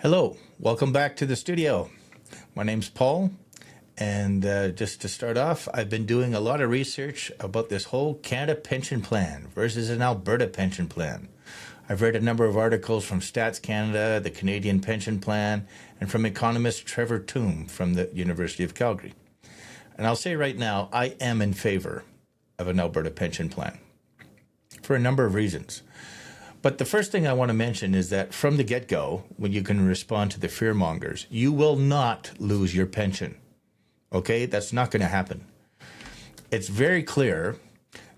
Hello, welcome back to the studio. My name's Paul, and just to start off, I've been doing a lot of research about this whole Canada Pension Plan versus an Alberta Pension Plan. I've read a number of articles from Stats Canada, the Canadian Pension Plan, and from economist Trevor Toom from the University of Calgary. And I'll say right now, I am in favor of an Alberta Pension Plan for a number of reasons. But the first thing I want to mention is that from the get-go, when you can respond to the fearmongers, you will not lose your pension. Okay? That's not going to happen. It's very clear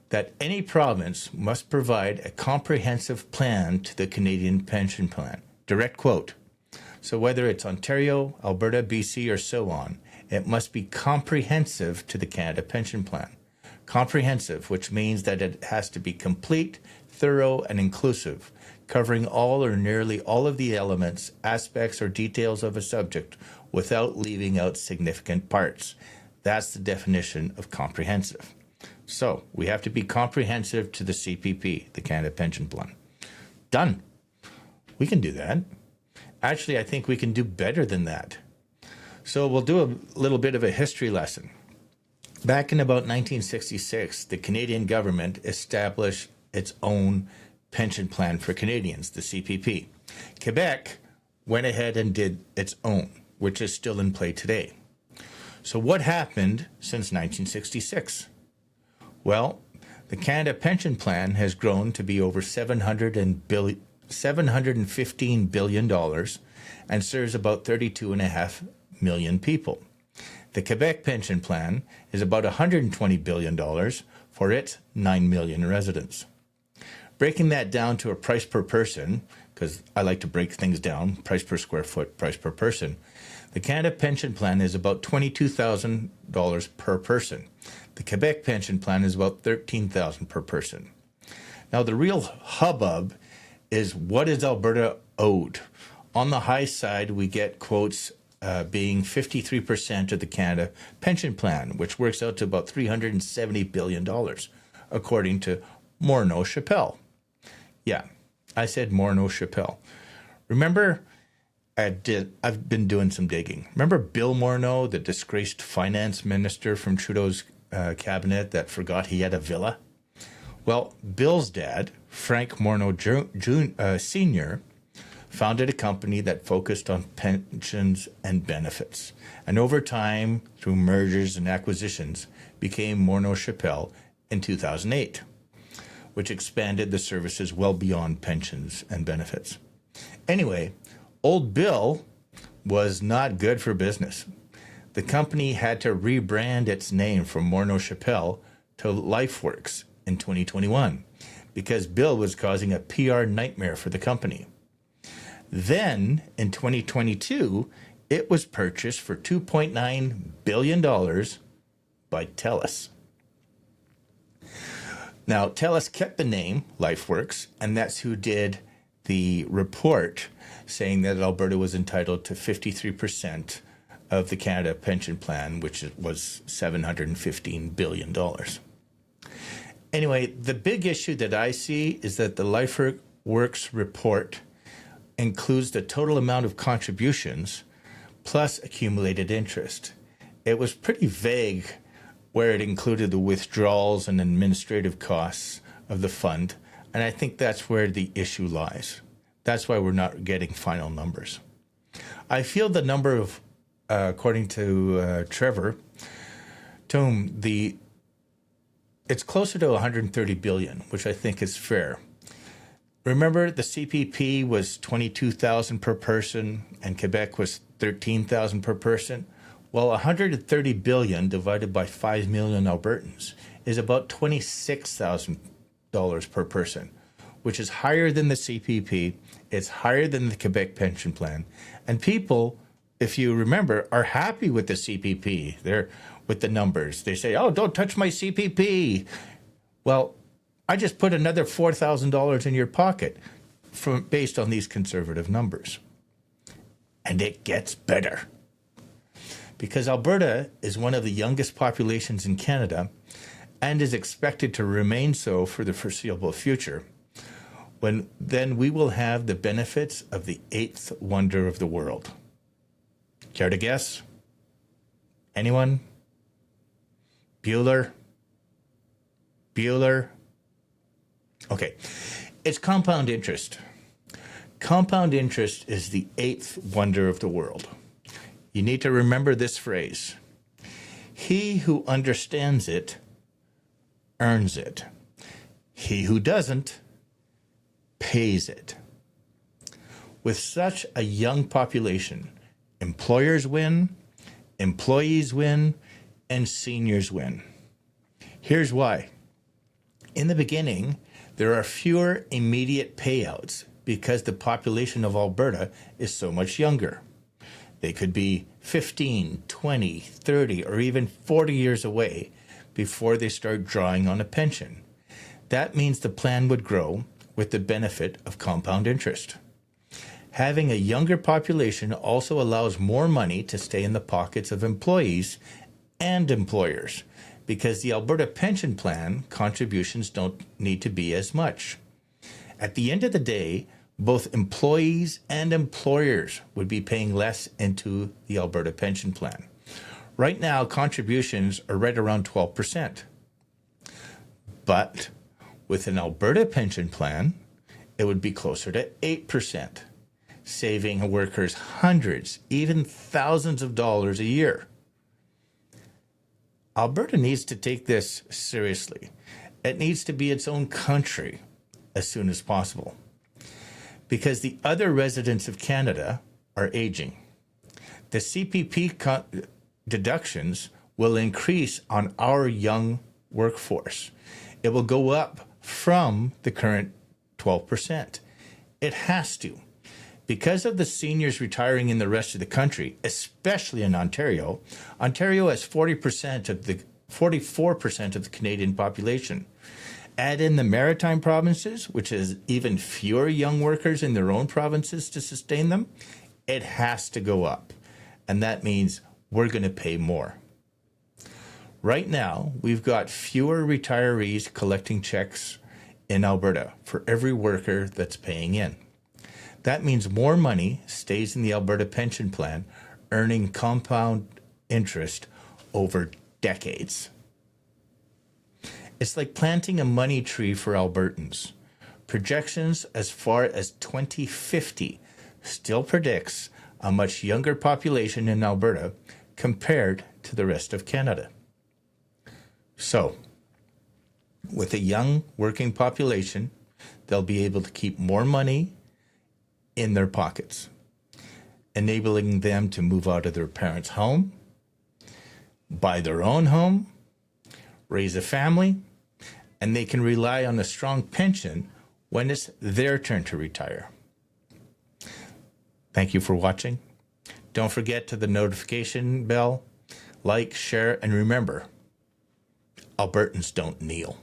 that any province must provide a comprehensive plan to the Canadian Pension Plan. Direct quote. So whether it's Ontario, Alberta, BC, or so on, it must be comprehensive to the Canada Pension Plan. Comprehensive, which means that it has to be complete, thorough, and inclusive, covering all or nearly all of the elements, aspects, or details of a subject without leaving out significant parts. That's the definition of comprehensive. So we have to be comprehensive to the CPP, the Canada Pension Plan. Done. We can do that. Actually, I think we can do better than that. So we'll do a little bit of a history lesson. Back in about 1966, the Canadian government established its own pension plan for Canadians, the CPP. Quebec went ahead and did its own, which is still in play today. So what happened since 1966? Well, the Canada Pension Plan has grown to be over $715 billion and serves about 32.5 million people. The Quebec Pension Plan is about $120 billion for its 9 million residents. Breaking that down to a price per person, because I like to break things down, price per square foot, price per person, the Canada Pension Plan is about $22,000 per person. The Quebec Pension Plan is about $13,000 per person. Now, the real hubbub is what is Alberta owed? On the high side, we get quotes being 53% of the Canada Pension Plan, which works out to about $370 billion, according to Morneau Chappelle. Yeah, I said Morneau Chappelle. Remember, I've been doing some digging. Remember Bill Morneau, the disgraced finance minister from Trudeau's cabinet that forgot he had a villa? Well, Bill's dad, Frank Morneau Sr., founded a company that focused on pensions and benefits, and over time, through mergers and acquisitions, became Morneau Chappelle in 2008, which expanded the services well beyond pensions and benefits. Anyway, old Bill was not good for business. The company had to rebrand its name from Morneau Chappelle to LifeWorks in 2021 because Bill was causing a PR nightmare for the company. Then, in 2022, it was purchased for $2.9 billion by TELUS. Now, TELUS kept the name LifeWorks, and that's who did the report saying that Alberta was entitled to 53% of the Canada Pension Plan, which was $715 billion. Anyway, the big issue that I see is that the LifeWorks report includes the total amount of contributions plus accumulated interest. It was pretty vague where it included the withdrawals and administrative costs of the fund, and I think that's where the issue lies. That's why we're not getting final numbers. I feel the number of, according to Trevor Toom, it's closer to 130 billion, which I think is fair. Remember, the CPP was $22,000 per person and Quebec was $13,000 per person. Well, $130 billion divided by 5 million Albertans is about $26,000 per person, which is higher than the CPP. It's higher than the Quebec Pension Plan. And people, if you remember, are happy with the CPP. They're with the numbers. They say, oh, don't touch my CPP. Well, I just put another $4,000 in your pocket based on these conservative numbers. And it gets better. Because Alberta is one of the youngest populations in Canada and is expected to remain so for the foreseeable future. then we will have the benefits of the eighth wonder of the world. Care to guess? Anyone? Bueller? Okay, it's compound interest. Compound interest is the eighth wonder of the world. You need to remember this phrase. He who understands it earns it. He who doesn't pays it. With such a young population, employers win, employees win, and seniors win. Here's why. In the beginning, there are fewer immediate payouts because the population of Alberta is so much younger. They could be 15, 20, 30, or even 40 years away before they start drawing on a pension. That means the plan would grow with the benefit of compound interest. Having a younger population also allows more money to stay in the pockets of employees and employers because the Alberta Pension Plan contributions don't need to be as much. At the end of the day, both employees and employers would be paying less into the Alberta Pension Plan. Right now, contributions are right around 12%. But with an Alberta Pension Plan, it would be closer to 8%, saving workers hundreds, even thousands of dollars a year. Alberta needs to take this seriously. It needs to be its own country as soon as possible, because the other residents of Canada are aging. The CPP deductions will increase on our young workforce. It will go up from the current 12%. It has to. Because of the seniors retiring in the rest of the country, especially in Ontario, Ontario has 44% of the Canadian population. Add in the maritime provinces, which has even fewer young workers in their own provinces to sustain them, it has to go up. And that means we're going to pay more. Right now, we've got fewer retirees collecting checks in Alberta for every worker that's paying in. That means more money stays in the Alberta Pension Plan, earning compound interest over decades. It's like planting a money tree for Albertans. Projections as far as 2050 still predicts a much younger population in Alberta compared to the rest of Canada. So, with a young working population, they'll be able to keep more money in their pockets, enabling them to move out of their parents' home, buy their own home, raise a family, and they can rely on a strong pension when it's their turn to retire. Thank you for watching. Don't forget to the notification bell, like, share, and remember, Albertans don't kneel.